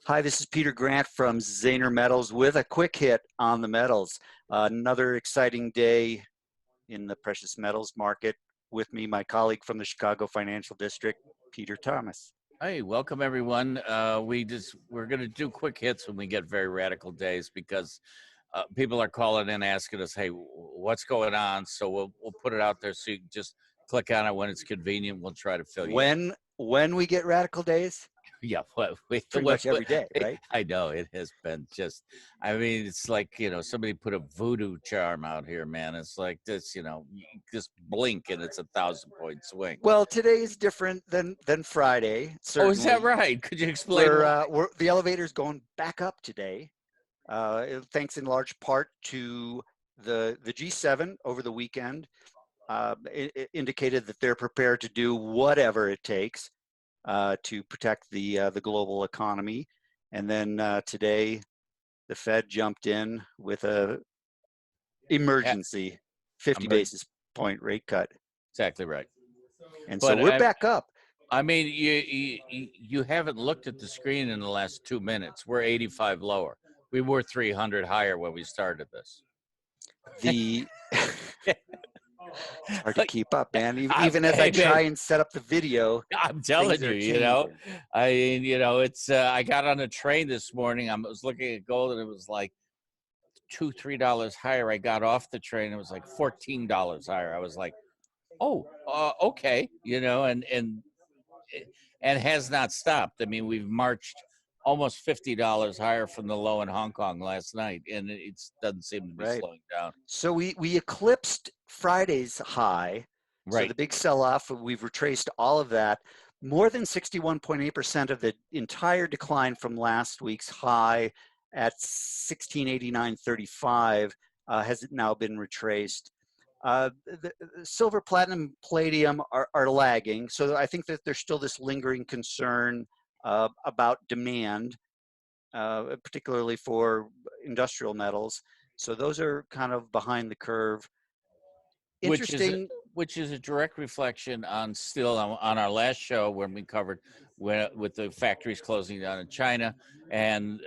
Hi, this is Peter Grant from Zaner Metals with a quick hit on the metals. Another exciting day in the precious metals market. With me, my colleague from the Chicago Financial District, Peter Thomas. Hey, welcome everyone. We're gonna do quick hits when we get very radical days because people are calling in asking us, "Hey, what's going on?" So we'll put it out there so you can just click on it when it's convenient. We'll try to fill you in. When we get radical days, Yeah, pretty much every day, right? I know it has been just. I mean, it's like somebody put a voodoo charm out here, man. It's like this, you just blink and it's 1,000-point swing. Well, today is different than Friday. Oh, is that Certainly, right? Could you explain why? the elevator's going back up today. Thanks in large part to the G7 over the weekend. It indicated that they're prepared to do whatever it takes to protect the global economy. And then today, the Fed jumped in with a Yeah, emergency 50 I'm heard basis point rate cut. exactly right. And so But we're back up. I mean, you haven't looked at the screen in the last 2 minutes. We're 85 lower. We were 300 higher when we started this. The It's hard to keep up, man. Even as I Hey, man, try and set up the video, I'm things telling you, are changing. I mean, it's. I got on a train this morning. I was looking at gold, and it was like $2-3 higher. I got off the train. It was like $14 higher. I was like, oh, okay, and has not stopped. I mean, we've marched almost $50 higher from the low in Hong Kong last night, and it doesn't seem to be Right. slowing down. So we eclipsed Friday's high. So the Right. big sell-off, we've retraced all of that. More than 61.8% of the entire decline from last week's high at 1689.35 has now been retraced. The silver, platinum, palladium are lagging. So I think that there's still this lingering concern about demand, particularly for industrial metals. So those are kind of behind the curve. which is Interesting. which is a direct reflection on still on our last show when we covered with the factories closing down in China, and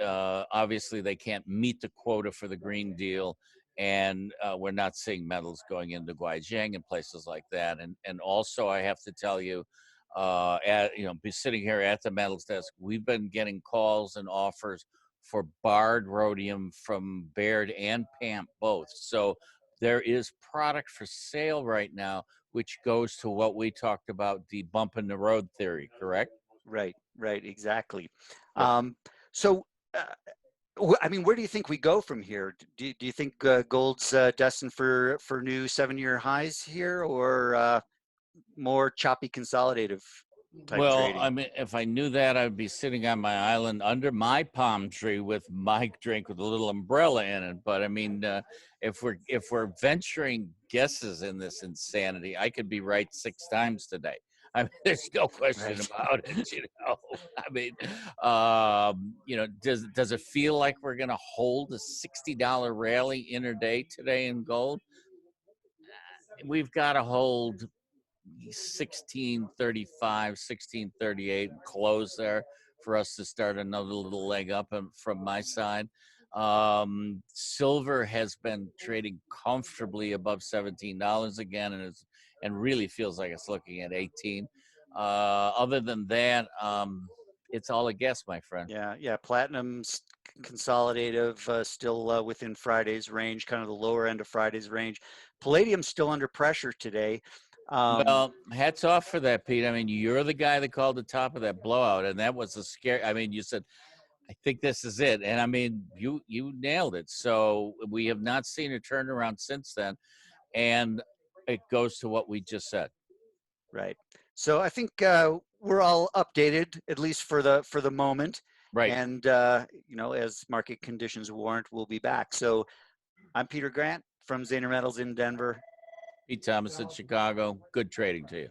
obviously they can't meet the quota for the Green Deal, and we're not seeing metals going into Guizhang and places like that, and also I have to tell you. Be sitting here at the metals desk. We've been getting calls and offers for barred rhodium from Baird and PAMP both. So there is product for sale right now, which goes to what we talked about, the bump in the road theory, correct? Right, right, exactly. Yep. So, I mean, where do you think we go from here? Do you think gold's destined for new 7-year highs here, or more choppy, consolidative type Well, I trading? mean, if I knew that, I'd be sitting on my island under my palm tree with my drink with a little umbrella in it. But I mean, if we're venturing guesses in this insanity, I could be right 6 times today. I mean, there's no question Right. about it. I mean, does it feel like we're going to hold a $60 rally intraday today in gold? We've got to hold 1635, 1638 close there for us to start another little leg up from my side. Silver has been trading comfortably above $17 again, and really feels like it's looking at 18. Other than that, it's all a guess, my friend. Yeah, yeah. Platinum's consolidative, still within Friday's range, kind of the lower end of Friday's range. Palladium's still under pressure today. Um, Well, hats off for that, Pete. I mean, you're the guy that called the top of that blowout, and that was a scary. I mean, you said, "I think this is it," and I mean, you nailed it. So we have not seen a turnaround since then, and it goes to what we just said. right. So I think we're all updated, at least for the moment. Right, And as market conditions warrant, we'll be back. So I'm Peter Grant from Zaner Metals in Denver. Pete Thomas in Chicago. Good trading to you.